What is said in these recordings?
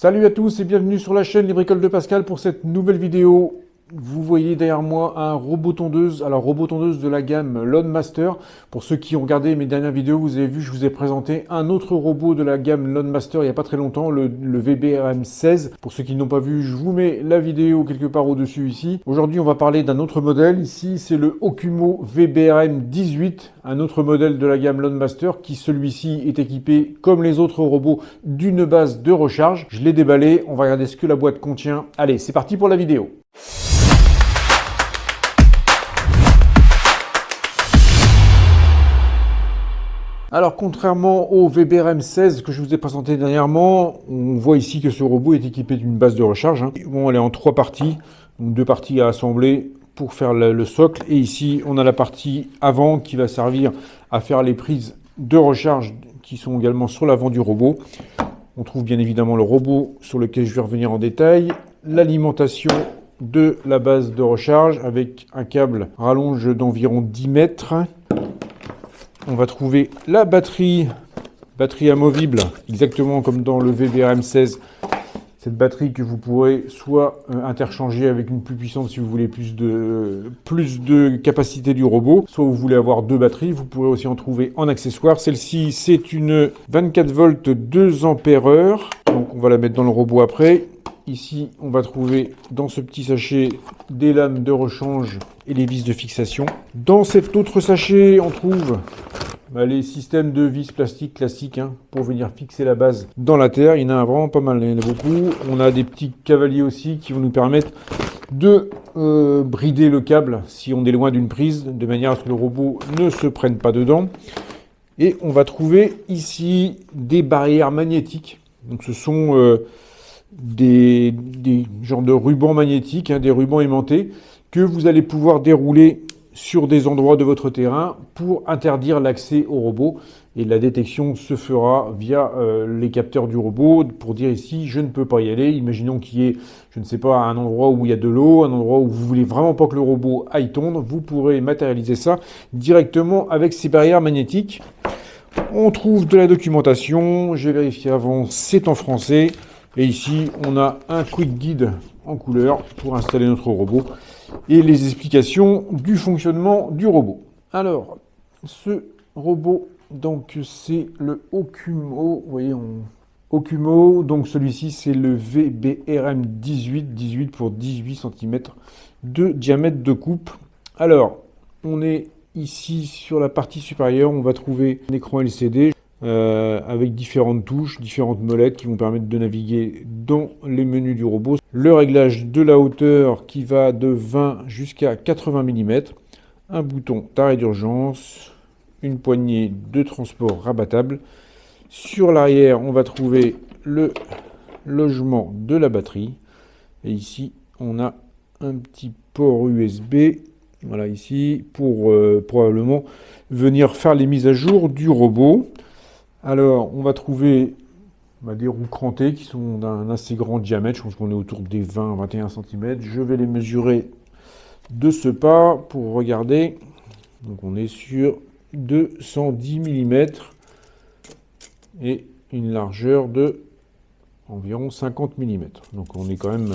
Salut à tous et bienvenue sur la chaîne Les Bricoles de Pascal pour cette nouvelle vidéo. Vous voyez derrière moi un robot tondeuse, alors robot tondeuse de la gamme Lawn Master. Pour ceux qui ont regardé mes dernières vidéos, vous avez vu, je vous ai présenté un autre robot de la gamme Lawn Master il n'y a pas très longtemps, le VBRM 16. Pour ceux qui n'ont pas vu, je vous mets la vidéo quelque part au-dessus ici. Aujourd'hui, on va parler d'un autre modèle. Ici, c'est le Okumo VBRM 18, un autre modèle de la gamme Lawn Master qui, celui-ci, est équipé, comme les autres robots, d'une base de recharge. Je l'ai déballé, on va regarder ce que la boîte contient. Allez, c'est parti pour la vidéo. Alors, contrairement au VBRM 16 que je vous ai présenté dernièrement, on voit ici que ce robot est équipé d'une base de recharge. Bon, elle est en trois parties, donc deux parties à assembler pour faire le socle. Et ici, on a la partie avant qui va servir à faire les prises de recharge qui sont également sur l'avant du robot. On trouve bien évidemment le robot sur lequel je vais revenir en détail, l'alimentation de la base de recharge avec un câble rallonge d'environ 10 mètres. On va trouver la batterie amovible, exactement comme dans le VBRM 16. Cette batterie que vous pourrez soit interchanger avec une plus puissante si vous voulez plus de capacité du robot, soit vous voulez avoir deux batteries, vous pourrez aussi en trouver en accessoire. Celle-ci, c'est une 24 volts 2 ampères heure. Donc on va la mettre dans le robot après. Ici, on va trouver dans ce petit sachet des lames de rechange et les vis de fixation. Dans cet autre sachet, on trouve les systèmes de vis plastique classiques pour venir fixer la base dans la terre. Il y en a vraiment pas mal, il y en a beaucoup. On a des petits cavaliers aussi qui vont nous permettre de brider le câble si on est loin d'une prise, de manière à ce que le robot ne se prenne pas dedans. Et on va trouver ici des barrières magnétiques. Donc ce sont des genres de rubans magnétiques, des rubans aimantés, que vous allez pouvoir dérouler sur des endroits de votre terrain pour interdire l'accès au robot. Et la détection se fera via les capteurs du robot pour dire ici, je ne peux pas y aller. Imaginons qu'il y ait, je ne sais pas, un endroit où il y a de l'eau, un endroit où vous voulez vraiment pas que le robot aille tondre. Vous pourrez matérialiser ça directement avec ces barrières magnétiques. On trouve de la documentation. J'ai vérifié avant, c'est en français. Et ici, on a un quick guide en couleur pour installer notre robot et les explications du fonctionnement du robot. Alors, ce robot, donc c'est le Okumo, vous voyez, Okumo, donc celui-ci c'est le VBRM 18 pour 18 cm de diamètre de coupe. Alors, on est ici sur la partie supérieure, on va trouver un écran LCD avec différentes touches, différentes molettes qui vont permettre de naviguer dans les menus du robot. Le réglage de la hauteur qui va de 20 jusqu'à 80 mm, un bouton d'arrêt d'urgence, une poignée de transport rabattable. Sur l'arrière, on va trouver le logement de la batterie. Et ici, on a un petit port USB, voilà ici, pour probablement venir faire les mises à jour du robot. Alors, on va trouver des roues crantées qui sont d'un assez grand diamètre. Je pense qu'on est autour des 20-21 cm. Je vais les mesurer de ce pas pour regarder. Donc, on est sur 210 mm et une largeur de environ 50 mm. Donc, on est quand même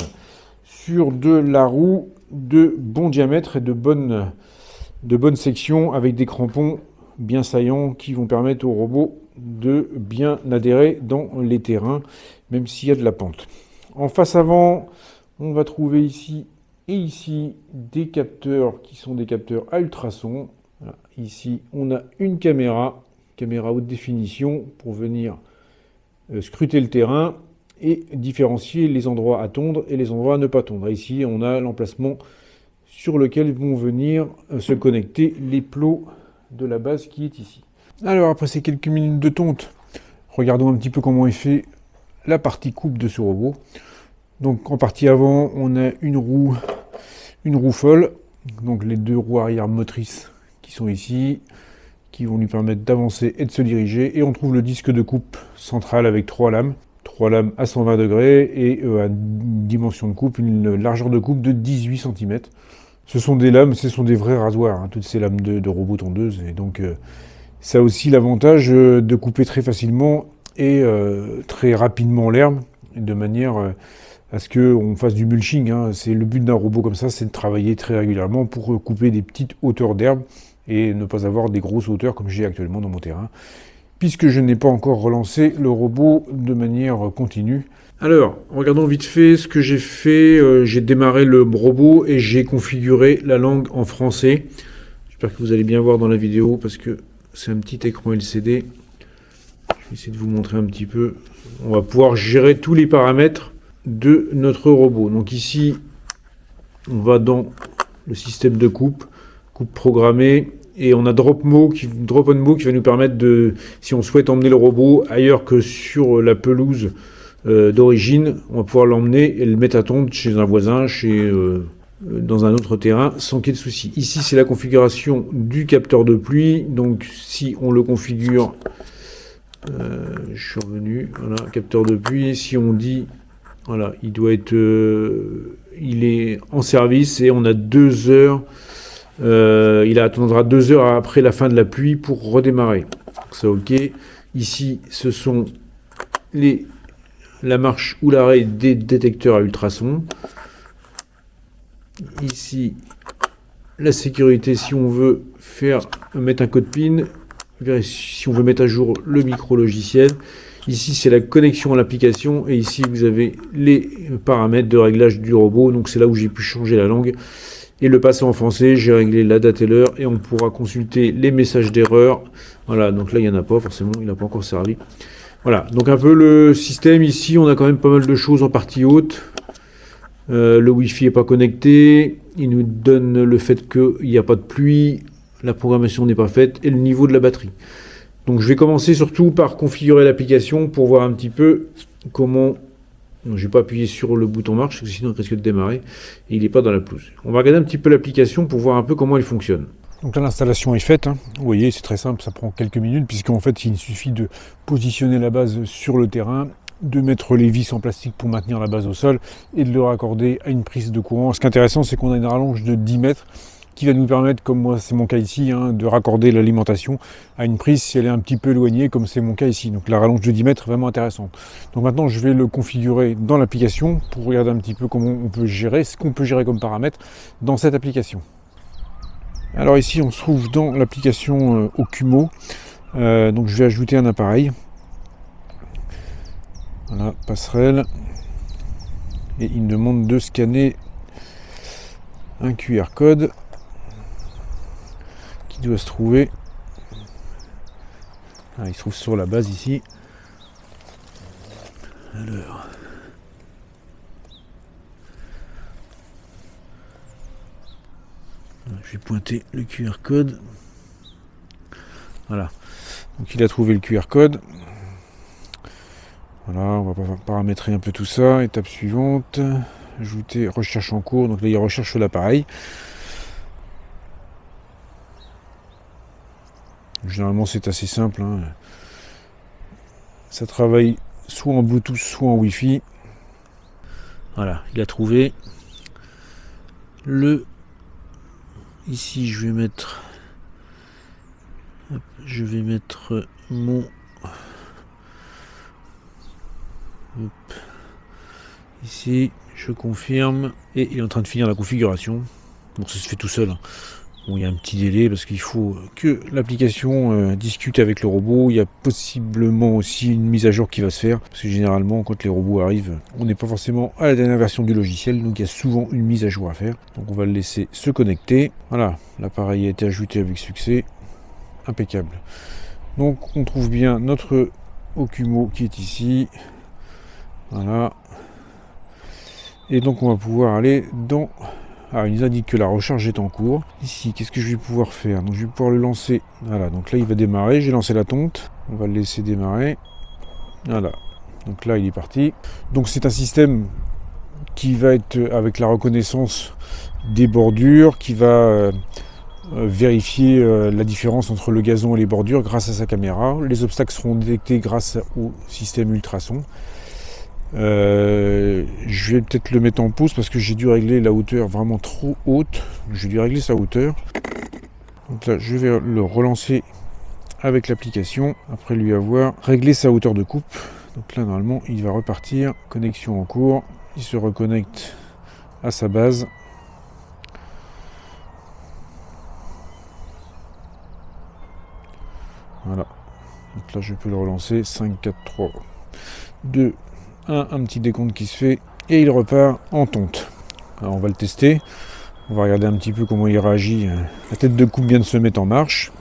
sur de la roue de bon diamètre et de bonne section avec des crampons bien saillants qui vont permettre au robot de bien adhérer dans les terrains, même s'il y a de la pente. En face avant, on va trouver ici et ici des capteurs qui sont des capteurs à ultrasons. Voilà. Ici, on a une caméra haute définition pour venir scruter le terrain et différencier les endroits à tondre et les endroits à ne pas tondre. Ici, on a l'emplacement sur lequel vont venir se connecter les plots de la base qui est ici. Alors, après ces quelques minutes de tonte, regardons un petit peu comment est fait la partie coupe de ce robot. Donc, en partie avant, on a une roue folle, donc les deux roues arrière motrices qui sont ici, qui vont lui permettre d'avancer et de se diriger. Et on trouve le disque de coupe central avec trois lames à 120 degrés et à une dimension de coupe, une largeur de coupe de 18 cm. Ce sont des lames, ce sont des vrais rasoirs, toutes ces lames de robot tondeuse. Et donc, ça a aussi l'avantage de couper très facilement et très rapidement l'herbe. de manière à ce qu'on fasse du mulching. Hein. C'est le but d'un robot comme ça, c'est de travailler très régulièrement pour couper des petites hauteurs d'herbe et ne pas avoir des grosses hauteurs comme j'ai actuellement dans mon terrain, puisque je n'ai pas encore relancé le robot de manière continue. Alors, regardons vite fait ce que j'ai fait. J'ai démarré le robot et j'ai configuré la langue en français. J'espère que vous allez bien voir dans la vidéo parce que c'est un petit écran LCD. Je vais essayer de vous montrer un petit peu. On va pouvoir gérer tous les paramètres de notre robot. Donc ici, on va dans le système de coupe programmée. Et on a Drop on Mow qui va nous permettre de, si on souhaite emmener le robot ailleurs que sur la pelouse d'origine, on va pouvoir l'emmener et le mettre à tondre chez un voisin, dans un autre terrain, sans qu'il y ait de soucis. Ici, c'est la configuration du capteur de pluie. Donc, si on le configure, je suis revenu, voilà, capteur de pluie. Si on dit, voilà, il doit être, il est en service et on a 2 heures. Il attendra 2 heures après la fin de la pluie pour redémarrer. Donc ça, ok. Ici, ce sont la marche ou l'arrêt des détecteurs à ultrasons. Ici, la sécurité, si on veut mettre un code PIN, si on veut mettre à jour le micro logiciel. Ici, c'est la connexion à l'application. Et ici, vous avez les paramètres de réglage du robot. Donc, c'est là où j'ai pu changer la langue et le passer en français. J'ai réglé la date et l'heure et on pourra consulter les messages d'erreur. Voilà, donc là, il n'y en a pas forcément. Il n'a pas encore servi. Voilà, donc un peu le système. Ici, on a quand même pas mal de choses en partie haute. Le Wi-Fi n'est pas connecté. Il nous donne le fait qu'il n'y a pas de pluie. La programmation n'est pas faite. Et le niveau de la batterie. Donc je vais commencer surtout par configurer l'application pour voir un petit peu comment... Je ne vais pas appuyer sur le bouton marche, parce que sinon il risque de démarrer. Et il n'est pas dans la pelouse. On va regarder un petit peu l'application pour voir un peu comment elle fonctionne. Donc là, l'installation est faite. Hein. Vous voyez, c'est très simple, ça prend quelques minutes, puisqu'en fait, il suffit de positionner la base sur le terrain, de mettre les vis en plastique pour maintenir la base au sol, et de le raccorder à une prise de courant. Ce qui est intéressant, c'est qu'on a une rallonge de 10 mètres, qui va nous permettre, comme moi c'est mon cas ici, hein, de raccorder l'alimentation à une prise si elle est un petit peu éloignée, comme c'est mon cas ici. Donc la rallonge de 10 mètres est vraiment intéressante. Donc maintenant, je vais le configurer dans l'application pour regarder un petit peu comment on peut gérer, ce qu'on peut gérer comme paramètres dans cette application. Alors ici, on se trouve dans l'application Okumo. Donc je vais ajouter un appareil. Voilà, passerelle. Et il me demande de scanner un QR code qui doit se trouver. Ah, il se trouve sur la base ici. Alors. Je vais pointer le QR code. Voilà. Donc il a trouvé le QR code. Voilà, on va paramétrer un peu tout ça. Étape suivante. Ajouter recherche en cours. Donc là, il recherche l'appareil. Généralement, c'est assez simple. Hein. Ça travaille soit en Bluetooth, soit en Wi-Fi. Voilà, il a trouvé le... Ici, je vais mettre mon... Ici, je confirme. Et il est en train de finir la configuration. Bon, ça se fait tout seul. Hein. Bon, il y a un petit délai parce qu'il faut que l'application discute avec le robot. Il y a possiblement aussi une mise à jour qui va se faire. Parce que généralement, quand les robots arrivent, on n'est pas forcément à la dernière version du logiciel. Donc il y a souvent une mise à jour à faire. Donc on va le laisser se connecter. Voilà, l'appareil a été ajouté avec succès. Impeccable. Donc on trouve bien notre Okumo qui est ici. Voilà. Et donc on va pouvoir aller dans... Ah, il nous indique que la recharge est en cours. Ici, qu'est-ce que je vais pouvoir faire? Donc je vais pouvoir le lancer. Voilà, donc là il va démarrer. J'ai lancé la tonte. On va le laisser démarrer. Voilà. Donc là il est parti. Donc c'est un système qui va être avec la reconnaissance des bordures, qui va vérifier la différence entre le gazon et les bordures grâce à sa caméra. Les obstacles seront détectés grâce au système ultrason. Je vais peut-être le mettre en pause parce que j'ai dû régler la hauteur vraiment trop haute. J'ai dû régler sa hauteur. Donc là, je vais le relancer avec l'application après lui avoir réglé sa hauteur de coupe. Donc là, normalement, il va repartir. Connexion en cours. Il se reconnecte à sa base. Voilà. Donc là, je peux le relancer. 5, 4, 3, 2, 1. Un petit décompte qui se fait. Et il repart en tonte. Alors, on va le tester. On va regarder un petit peu comment il réagit. La tête de coupe vient de se mettre en marche.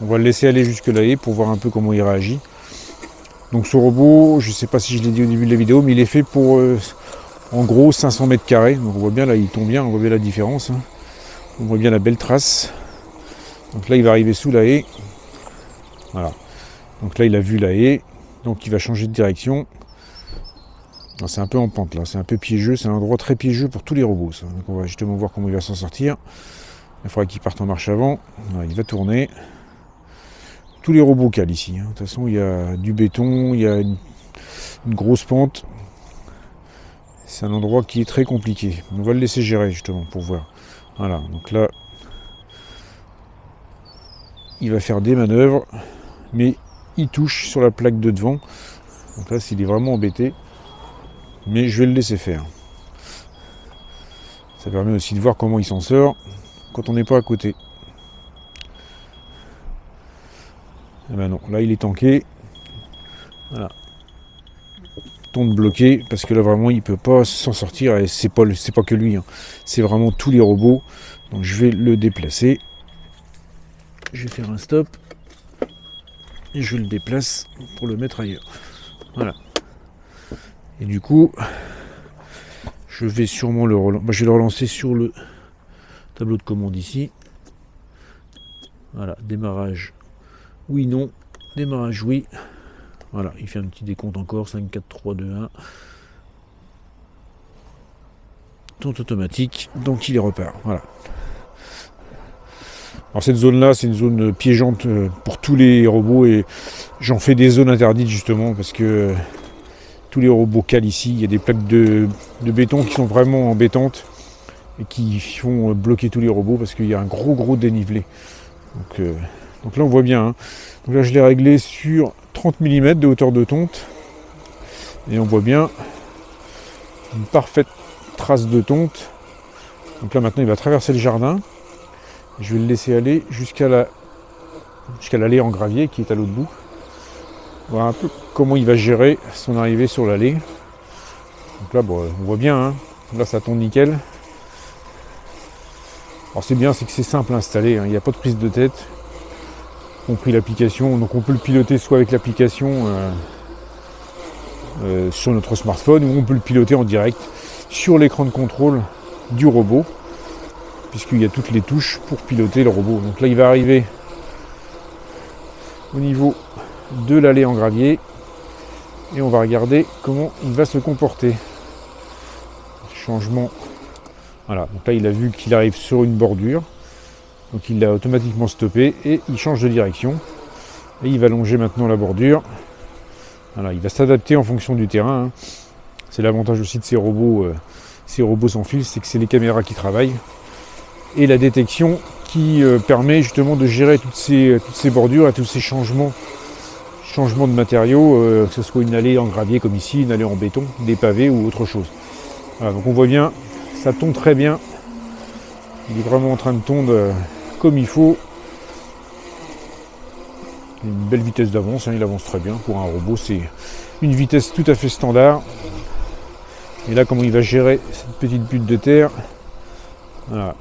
On va le laisser aller jusque là pour voir un peu comment il réagit. Donc ce robot, je ne sais pas si je l'ai dit au début de la vidéo, mais il est fait pour en gros 500 mètres carrés. Donc on voit bien là, il tombe bien, on voit bien la différence. On voit bien la belle trace. Donc là, il va arriver sous la haie. Voilà. Donc là, il a vu la haie. Donc il va changer de direction. C'est un peu en pente là, c'est un peu piégeux, c'est un endroit très piégeux pour tous les robots. Ça. Donc on va justement voir comment il va s'en sortir. Il faudra qu'il parte en marche avant. Voilà, il va tourner. Tous les robots calent ici. De toute façon, il y a du béton, il y a une grosse pente. C'est un endroit qui est très compliqué. On va le laisser gérer justement pour voir. Voilà, donc là, il va faire des manœuvres, mais il touche sur la plaque de devant. Donc là, s'il est vraiment embêté, mais je vais le laisser faire. Ça permet aussi de voir comment il s'en sort quand on n'est pas à côté. Eh ben non, là il est tanké. Voilà. Tonte bloqué, parce que là vraiment il peut pas s'en sortir, et c'est pas que lui, hein. C'est vraiment tous les robots. Donc je vais le déplacer. Je vais faire un stop. Et je le déplace pour le mettre ailleurs. Voilà. Et du coup, je vais sûrement le relancer. Je vais le relancer sur le tableau de commande ici. Voilà, démarrage. Oui, non. Démarrage, oui. Voilà, il fait un petit décompte encore. 5, 4, 3, 2, 1. Tonte automatique. Donc il repart. Voilà. Alors cette zone-là, c'est une zone piégeante pour tous les robots. Et j'en fais des zones interdites justement parce que tous les robots calent ici. Il y a des plaques de béton qui sont vraiment embêtantes et qui font bloquer tous les robots parce qu'il y a un gros dénivelé. Donc là on voit bien. Hein. Donc là je l'ai réglé sur 30 mm de hauteur de tonte. Et on voit bien une parfaite trace de tonte. Donc là maintenant il va traverser le jardin. Je vais le laisser aller jusqu'à l'allée en gravier qui est à l'autre bout. Voilà un peu comment il va gérer son arrivée sur l'allée. Donc là bon, on voit bien. Hein. Là ça tombe nickel. Alors c'est bien, c'est que c'est simple à installer. Hein. Il n'y a pas de prise de tête. Compris l'application, donc on peut le piloter soit avec l'application sur notre smartphone, ou on peut le piloter en direct sur l'écran de contrôle du robot, puisqu'il y a toutes les touches pour piloter le robot. Donc là il va arriver au niveau de l'allée en gravier et on va regarder comment il va se comporter. Changement. Voilà, donc là il a vu qu'il arrive sur une bordure. Donc il l'a automatiquement stoppé et il change de direction. Et il va longer maintenant la bordure. Voilà, il va s'adapter en fonction du terrain. Hein. C'est l'avantage aussi de ces robots sans fil, c'est que c'est les caméras qui travaillent. Et la détection qui permet justement de gérer toutes ces bordures et tous ces changements de matériaux, que ce soit une allée en gravier comme ici, une allée en béton, des pavés ou autre chose. Voilà, donc on voit bien, ça tombe très bien. Il est vraiment en train de tondre comme il faut. Il a une belle vitesse d'avance, hein, il avance très bien. Pour un robot, c'est une vitesse tout à fait standard. Et là, comment il va gérer cette petite butte de terre. Voilà,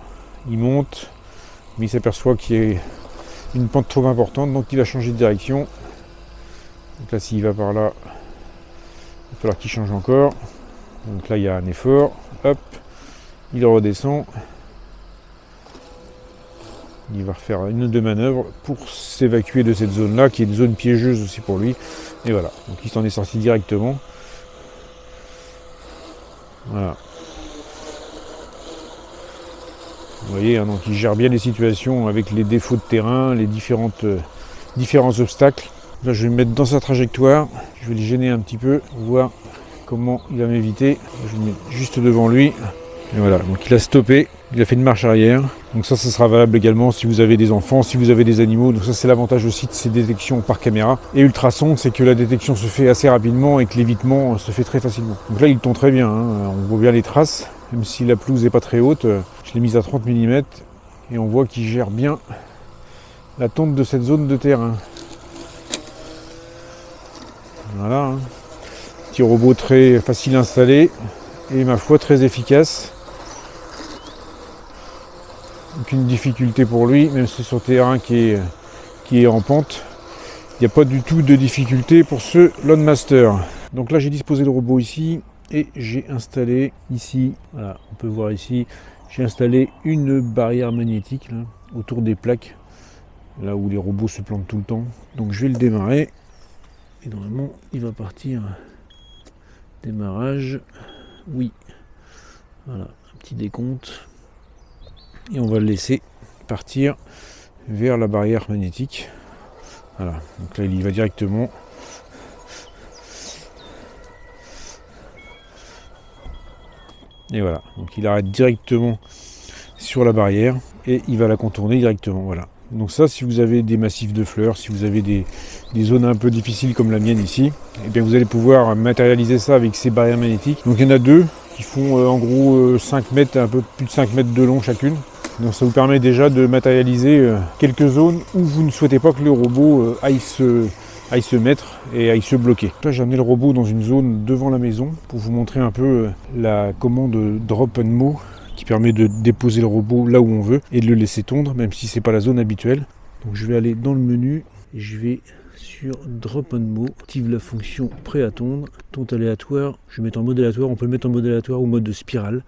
il monte, mais il s'aperçoit qu'il y a une pente trop importante, donc il va changer de direction. Donc là, s'il va par là, il va falloir qu'il change encore. Donc là, il y a un effort. Hop, il redescend. Il va refaire une ou deux manœuvres pour s'évacuer de cette zone-là, qui est une zone piégeuse aussi pour lui. Et voilà, donc il s'en est sorti directement. Voilà. Vous voyez, hein, donc il gère bien les situations avec les défauts de terrain, les différents obstacles. Là, je vais me mettre dans sa trajectoire. Je vais le gêner un petit peu pour voir comment il va m'éviter. Je vais me mettre juste devant lui. Et voilà, donc il a stoppé, il a fait une marche arrière. Donc ça sera valable également si vous avez des enfants, si vous avez des animaux. Donc ça c'est l'avantage aussi de ces détections par caméra. Et ultrasons, c'est que la détection se fait assez rapidement et que l'évitement se fait très facilement. Donc là il tombe très bien, hein. On voit bien les traces, même si la pelouse n'est pas très haute. Je l'ai mise à 30 mm et on voit qu'il gère bien la tonte de cette zone de terrain. Voilà, hein. Petit robot très facile à installer et ma foi très efficace. Aucune difficulté pour lui, même si c'est sur terrain qui est en pente. Il n'y a pas du tout de difficulté pour ce Landmaster. Donc là j'ai disposé le robot ici et j'ai installé ici, voilà, on peut voir ici, j'ai installé une barrière magnétique là, autour des plaques, là où les robots se plantent tout le temps. Donc je vais le démarrer et normalement il va partir. Démarrage, oui, voilà, un petit décompte. Et on va le laisser partir vers la barrière magnétique. Voilà, donc là il y va directement. Et voilà, donc il arrête directement sur la barrière et il va la contourner directement. Voilà. Donc ça, si vous avez des massifs de fleurs, si vous avez des zones un peu difficiles comme la mienne ici, eh bien vous allez pouvoir matérialiser ça avec ces barrières magnétiques. Donc il y en a deux qui font en gros 5 mètres, un peu plus de 5 mètres de long chacune. Donc ça vous permet déjà de matérialiser quelques zones où vous ne souhaitez pas que le robot aille se mettre et aille se bloquer. Là j'ai amené le robot dans une zone devant la maison pour vous montrer un peu la commande Drop and Mow qui permet de déposer le robot là où on veut et de le laisser tondre même si c'est pas la zone habituelle. Donc je vais aller dans le menu et je vais sur Drop and Mow, active la fonction prêt à tondre, tonte aléatoire, je vais mettre en mode aléatoire, on peut le mettre en mode aléatoire ou mode de spirale.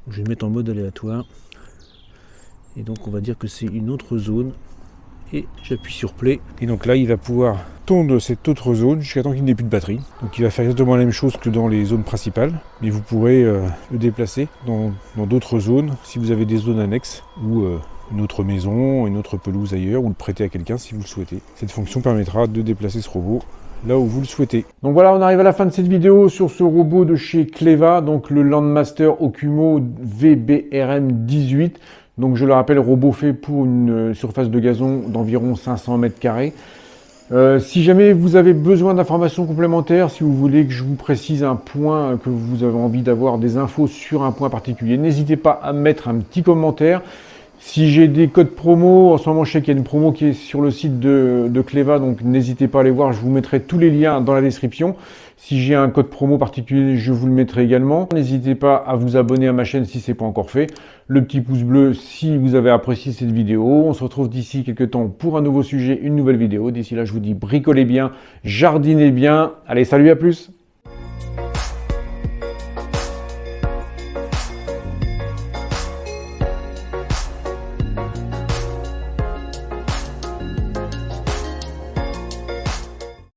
Donc, je vais le mettre en mode aléatoire. Et donc on va dire que c'est une autre zone et j'appuie sur play et donc là il va pouvoir tondre cette autre zone jusqu'à temps qu'il n'ait plus de batterie. Donc il va faire exactement la même chose que dans les zones principales, mais vous pourrez le déplacer dans d'autres zones si vous avez des zones annexes ou une autre maison, une autre pelouse ailleurs, ou le prêter à quelqu'un si vous le souhaitez. Cette fonction permettra de déplacer ce robot là où vous le souhaitez. Donc voilà, on arrive à la fin de cette vidéo sur ce robot de chez Cleva, donc le Landmaster Okumo VBRM 18. Donc je le rappelle, robot fait pour une surface de gazon d'environ 500 m². Si jamais vous avez besoin d'informations complémentaires, si vous voulez que je vous précise un point, que vous avez envie d'avoir des infos sur un point particulier, n'hésitez pas à mettre un petit commentaire. Si j'ai des codes promo, en ce moment je sais qu'il y a une promo qui est sur le site de Cleva, donc n'hésitez pas à aller voir, je vous mettrai tous les liens dans la description. Si j'ai un code promo particulier, je vous le mettrai également. N'hésitez pas à vous abonner à ma chaîne si ce n'est pas encore fait. Le petit pouce bleu si vous avez apprécié cette vidéo. On se retrouve d'ici quelques temps pour un nouveau sujet, une nouvelle vidéo. D'ici là, je vous dis bricolez bien, jardinez bien. Allez, salut, à plus!